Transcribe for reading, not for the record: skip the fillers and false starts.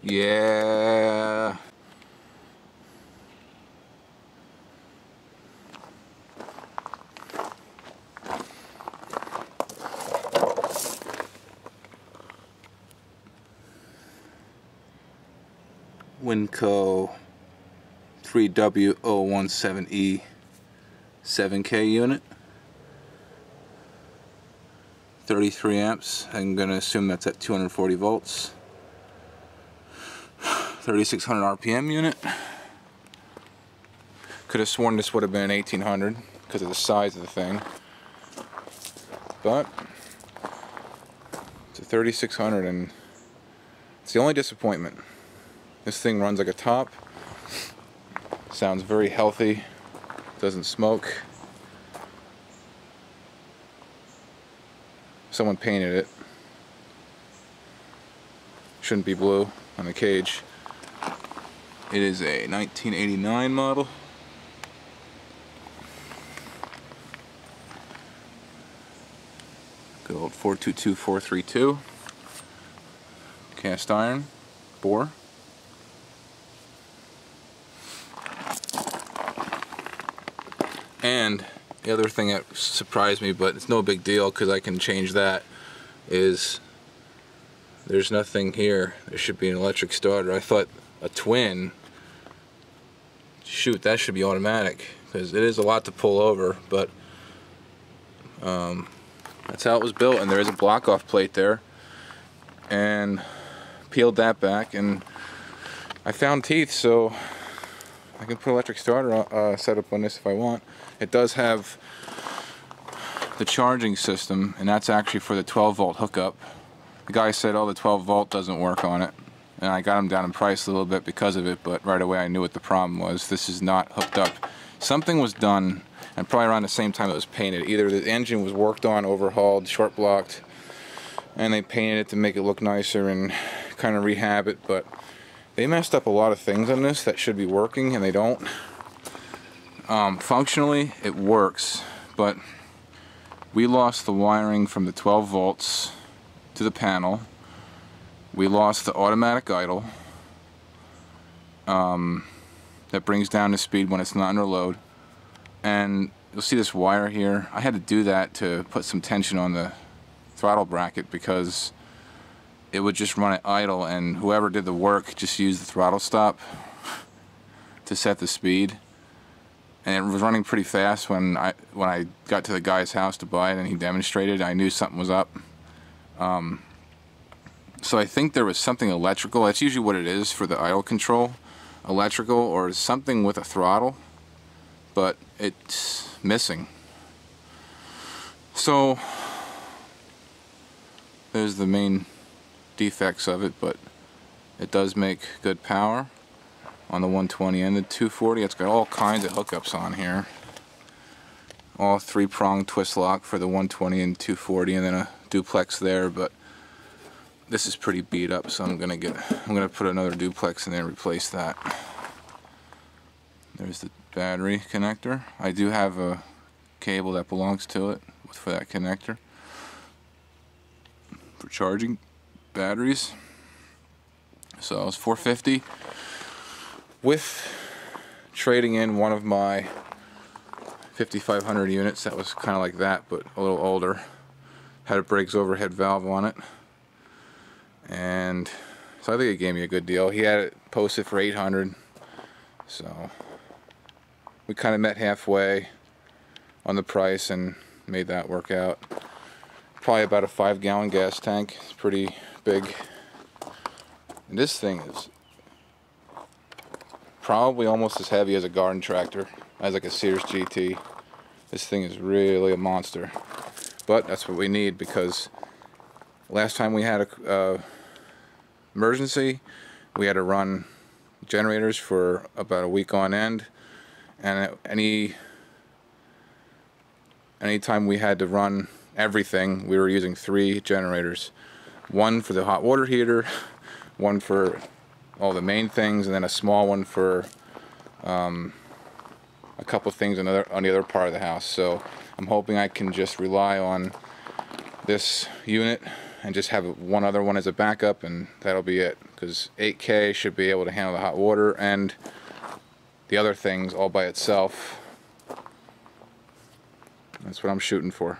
Yeah. Winco 3W017E 7K unit, 33 amps. I'm going to assume that's at 240 volts. 3600 RPM unit. Could have sworn this would have been 1800 because of the size of the thing, but it's a 3600 and it's the only disappointment. This thing runs like a top, sounds very healthy, doesn't smoke. Someone painted it. Shouldn't be blue on the cage. It is a 1989 model. Good old 422432. Cast iron bore. And the other thing that surprised me, but it's no big deal because I can change that, is there's nothing here. There should be an electric starter. I thought a twin, shoot, that should be automatic because it is a lot to pull over, but that's how it was built. And there is a block off plate there, and peeled that back and I found teeth, so I can put electric starter setup on this if I want. It does have the charging system, and that's actually for the 12 volt hookup. The guy said, oh, the 12 volt doesn't work on it, and I got him down in price a little bit because of it, but right away I knew what the problem was. This is not hooked up. Something was done, and probably around the same time it was painted. Either the engine was worked on, overhauled, short blocked, and they painted it to make it look nicer and kind of rehab it, but they messed up a lot of things on this that should be working, and they don't. Functionally, it works, but we lost the wiring from the 12 volts to the panel. We lost the automatic idle that brings down the speed when it's not under load. And you'll see this wire here. I had to do that to put some tension on the throttle bracket because it would just run at idle, and whoever did the work just used the throttle stop to set the speed. And it was running pretty fast when I got to the guy's house to buy it and he demonstrated. I knew something was up. So I think there was something electrical. That's usually what it is for the idle control. Electrical or something with a throttle. But it's missing. So there's the main defects of it, but it does make good power on the 120 and the 240. It's got all kinds of hookups on here. All 3-prong twist lock for the 120 and 240, and then a duplex there, but this is pretty beat up, so I'm gonna put another duplex in there and replace that. There's the battery connector. I do have a cable that belongs to it for that connector for charging batteries. So it's $450 with trading in one of my 5500 units that was kind of like that but a little older. Had a Briggs overhead valve on it, and so I think it gave me a good deal. He had it posted for $800, so we kind of met halfway on the price and made that work out. Probably about a 5-gallon gas tank. It's pretty big. And this thing is probably almost as heavy as a garden tractor, as like a Sears GT. This thing is really a monster. But that's what we need, because last time we had a emergency, we had to run generators for about a week on end, and any time we had to run everything, we were using 3 generators. One for the hot water heater, one for all the main things, and then a small one for a couple things on the other part of the house. So I'm hoping I can just rely on this unit and just have one other one as a backup, and that'll be it, because 8K should be able to handle the hot water and the other things all by itself. That's what I'm shooting for.